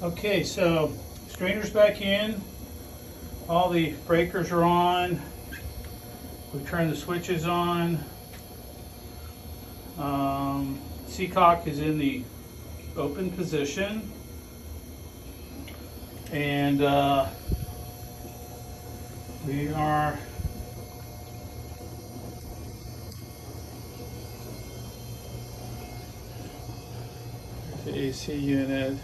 Okay, so strainer's back in. All the breakers are on. We turned the switches on. Seacock is in the open position. And we are the AC unit.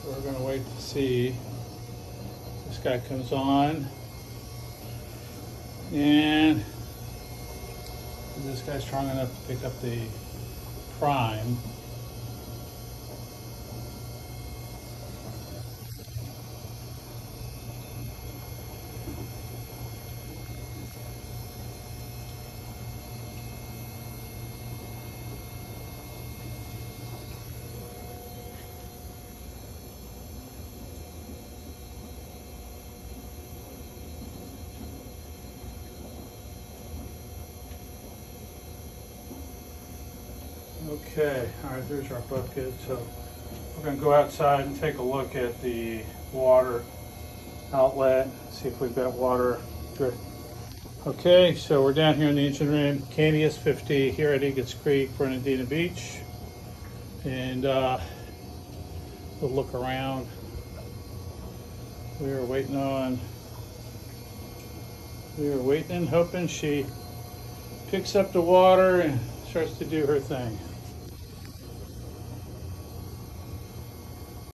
So we're going to wait to see this guy comes on, and this guy's strong enough to pick up the prime. Okay, all right, there's our bucket. So we're going to go outside and take a look at the water outlet, see if we've got water drip. Okay, so we're down here in the engine room, Cantius 50 here at Eagles Creek, Bernardino Beach. And we'll look around. We were waiting and hoping she picks up the water and starts to do her thing.